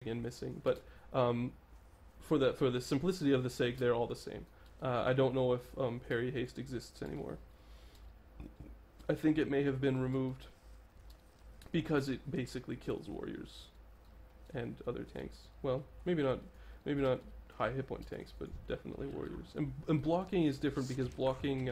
and missing, but for the simplicity of the sake, they're all the same. I don't know if parry haste exists anymore. I think it may have been removed because it basically kills warriors and other tanks. Well, maybe not high hit point tanks, but definitely warriors. And blocking is different because blocking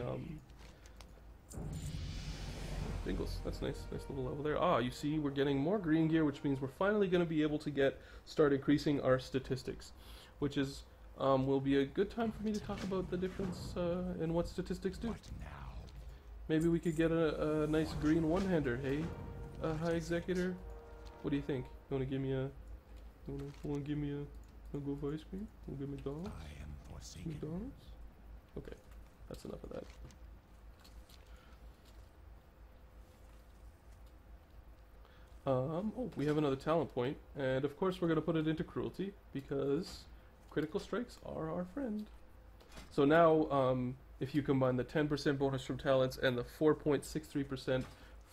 Bingles. That's nice. Nice little level there. Ah, you see, we're getting more green gear, which means we're finally going to be able to start increasing our statistics, which is will be a good time for me to talk about the difference in what statistics do. Maybe we could get a nice green one-hander. Hey, High Executor, what do you think? You want to give me a? You want to give me a go for ice cream? You want to get McDonald's? I am forsaken. McDonald's? Okay, that's enough of that. Oh, we have another talent point, and of course we're going to put it into cruelty, because critical strikes are our friend. So now, if you combine the 10% bonus from talents and the 4.63%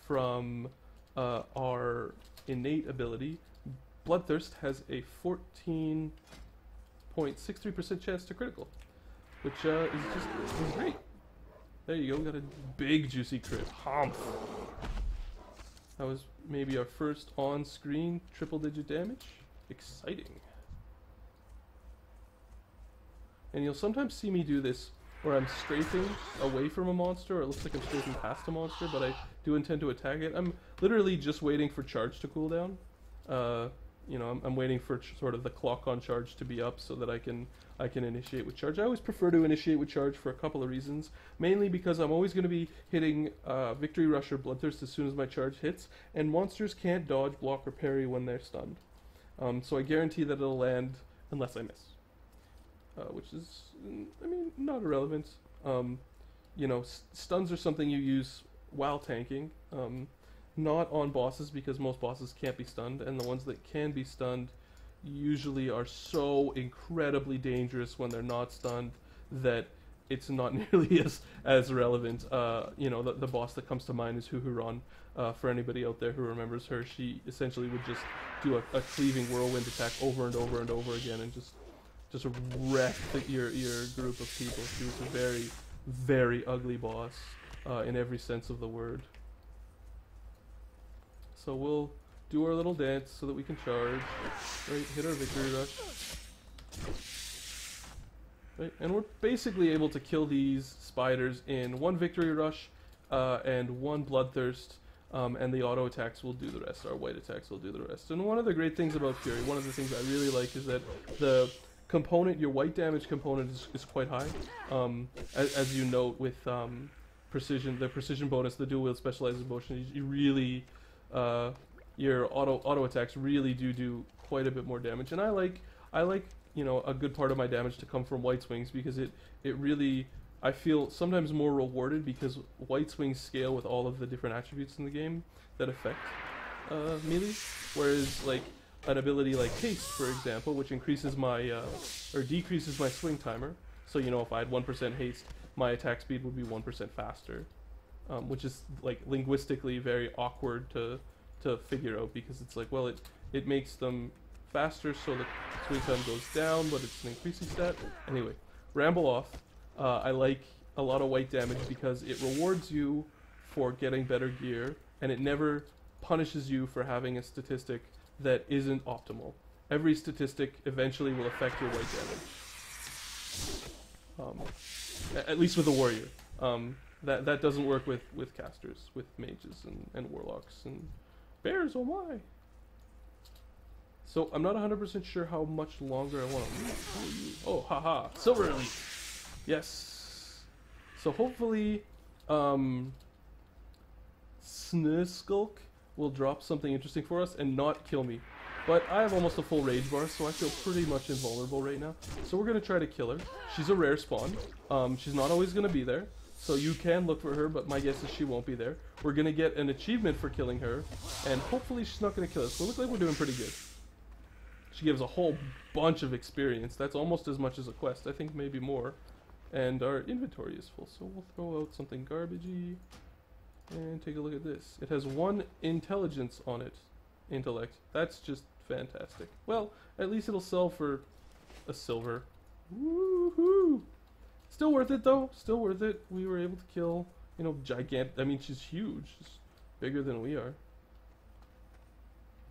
from our innate ability, Bloodthirst has a 14.63% chance to critical, which is great. There you go, we got a big juicy crit. Humph! That was maybe our first on-screen triple-digit damage. Exciting. And you'll sometimes see me do this where I'm strafing away from a monster, or it looks like I'm strafing past a monster, but I do intend to attack it. I'm literally just waiting for charge to cool down. You know, I'm waiting for sort of the clock on charge to be up so that I can initiate with charge. I always prefer to initiate with charge for a couple of reasons. Mainly because I'm always going to be hitting Victory Rush or Bloodthirst as soon as my charge hits, and monsters can't dodge, block, or parry when they're stunned. So I guarantee that it'll land unless I miss. Which is, I mean, not irrelevant. You know, stuns are something you use while tanking. Not on bosses, because most bosses can't be stunned, and the ones that can be stunned usually are so incredibly dangerous when they're not stunned that it's not nearly as relevant. You know, the boss that comes to mind is Huhuron. For anybody out there who remembers her, she essentially would just do a cleaving whirlwind attack over and over and over again, and just wreck your group of people. She was a very, very ugly boss in every sense of the word. So we'll do our little dance so that we can charge. Right, hit our victory rush. Right, and we're basically able to kill these spiders in one victory rush and one bloodthirst, and the auto attacks will do the rest. Our white attacks will do the rest. And one of the great things about Fury, one of the things I really like, is that the component, your white damage component, is quite high. As you note with precision, the precision bonus, the dual wield specialized motion, you really your auto attacks really do quite a bit more damage. And I like you know, a good part of my damage to come from white swings, because it really, I feel sometimes more rewarded, because white swings scale with all of the different attributes in the game that affect melee, whereas like an ability like haste, for example, which increases my or decreases my swing timer. So you know, if I had 1% haste, my attack speed would be 1% faster, which is like linguistically very awkward to figure out, because it's like, well, it makes them faster, so the swing time goes down, but it's an increasing stat. Anyway, ramble off. I like a lot of white damage because it rewards you for getting better gear, and it never punishes you for having a statistic that isn't optimal. Every statistic eventually will affect your white damage. At least with a warrior. That doesn't work with casters, with mages and warlocks and bears. Oh my! So I'm not 100% sure how much longer I want to leave. Oh, haha, silver elite. Yes. So hopefully, Snuskulk will drop something interesting for us and not kill me. But I have almost a full rage bar, so I feel pretty much invulnerable right now. So we're gonna try to kill her. She's a rare spawn. She's not always gonna be there, so you can look for her, but my guess is she won't be there. We're gonna get an achievement for killing her, and hopefully she's not gonna kill us. So it looks like we're doing pretty good. She gives a whole bunch of experience. That's almost as much as a quest. I think maybe more. And our inventory is full, so we'll throw out something garbagey. And take a look at this. It has 1 intelligence on it. Intellect. That's just fantastic. Well, at least it'll sell for a silver. Woohoo! Still worth it though. Still worth it. We were able to kill, you know, I mean, she's huge. She's bigger than we are.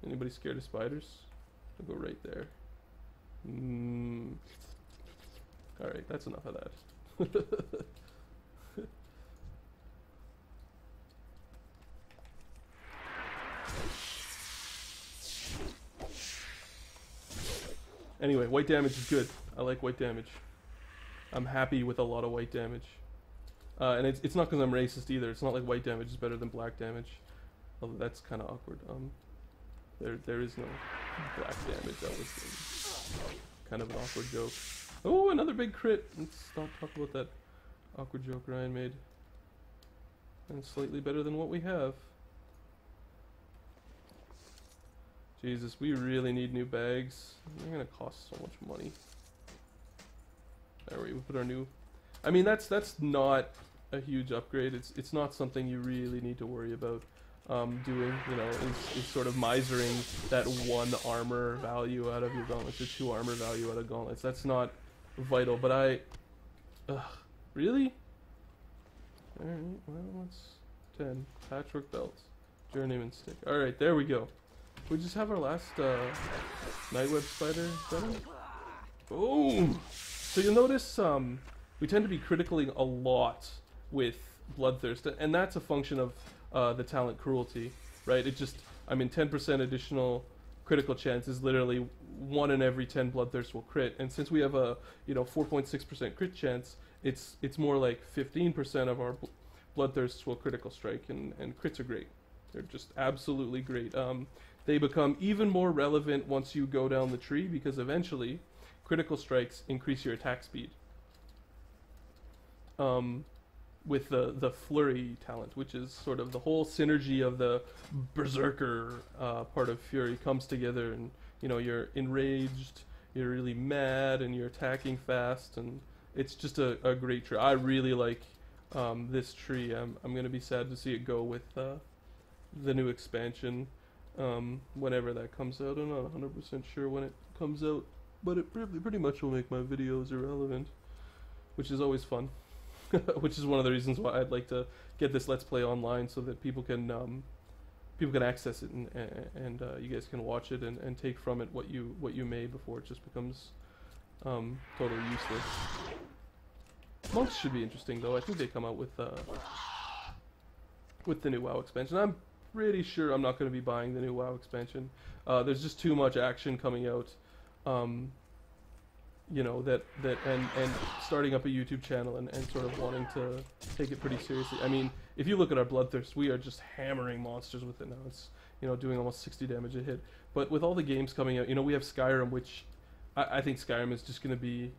Anybody scared of spiders? I'll go right there. Alright, that's enough of that. Anyway, white damage is good. I like white damage. I'm happy with a lot of white damage. And it's not because I'm racist either. It's not like white damage is better than black damage. Although that's kind of awkward. There is no black damage. That was kind of an awkward joke. Oh, another big crit. Let's not talk about that awkward joke Ryan made. And slightly better than what we have. Jesus, we really need new bags. They're gonna cost so much money. There we put our new. I mean, that's not a huge upgrade. It's not something you really need to worry about doing. You know, is sort of misering that 1 armor value out of your gauntlets or 2 armor value out of gauntlets. That's not vital. But really? All right. Well, that's 10 patchwork belts, journeyman stick. All right, there we go. We just have our last nightweb spider done. Boom! So you'll notice we tend to be criticaling a lot with Bloodthirst, and that's a function of the talent Cruelty, right? It just, I mean, 10% additional critical chance is literally 1 in every 10 Bloodthirst will crit, and since we have a 4.6% crit chance, it's more like 15% of our Bloodthirsts will critical strike, and crits are great. They're just absolutely great. They become even more relevant once you go down the tree because eventually critical strikes increase your attack speed. With the flurry talent, which is sort of the whole synergy of the berserker part of Fury comes together, and you know, you're enraged, you're really mad, and you're attacking fast, and it's just a great tree. I really like this tree. I'm gonna be sad to see it go with the new expansion whenever that comes out. I'm not 100% sure when it comes out, but it pretty much will make my videos irrelevant, which is always fun. Which is one of the reasons why I'd like to get this Let's Play online, so that people can access it, and you guys can watch it and take from it what you may before it just becomes totally useless. Monks should be interesting though. I think they come out with the new WoW expansion. I'm pretty sure I'm not going to be buying the new WoW expansion. There's just too much action coming out. You know, and starting up a YouTube channel and sort of wanting to take it pretty seriously. I mean, if you look at our Bloodthirst, we are just hammering monsters with it now. It's, you know, doing almost 60 damage a hit. But with all the games coming out, you know, we have Skyrim, which I think Skyrim is just going to be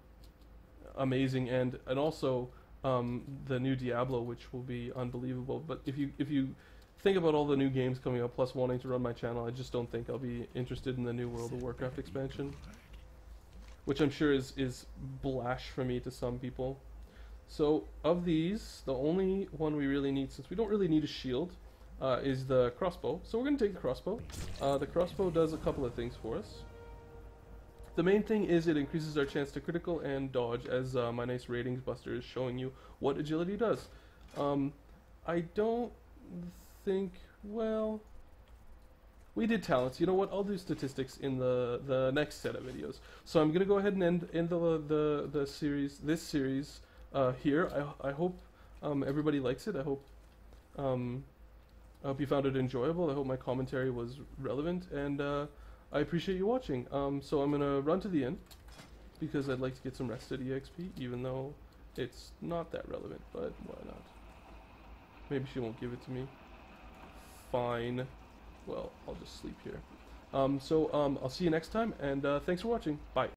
amazing, and also the new Diablo, which will be unbelievable. But if you think about all the new games coming out, plus wanting to run my channel, I just don't think I'll be interested in the new World of Warcraft expansion, which I'm sure is blasphemy to some people. So of these, the only one we really need, since we don't really need a shield, is the crossbow. So we're going to take the crossbow. The crossbow does a couple of things for us. The main thing is it increases our chance to critical and dodge, as my nice ratings buster is showing you what agility does. I don't think, well, we did talents. You know what? I'll do statistics in the next set of videos. So I'm gonna go ahead and end the series, this series here. I hope everybody likes it. I hope you found it enjoyable. I hope my commentary was relevant, and I appreciate you watching. So I'm gonna run to the end because I'd like to get some rested EXP, even though it's not that relevant. But why not? Maybe she won't give it to me. Fine. Well, I'll just sleep here. So I'll see you next time, and thanks for watching. Bye.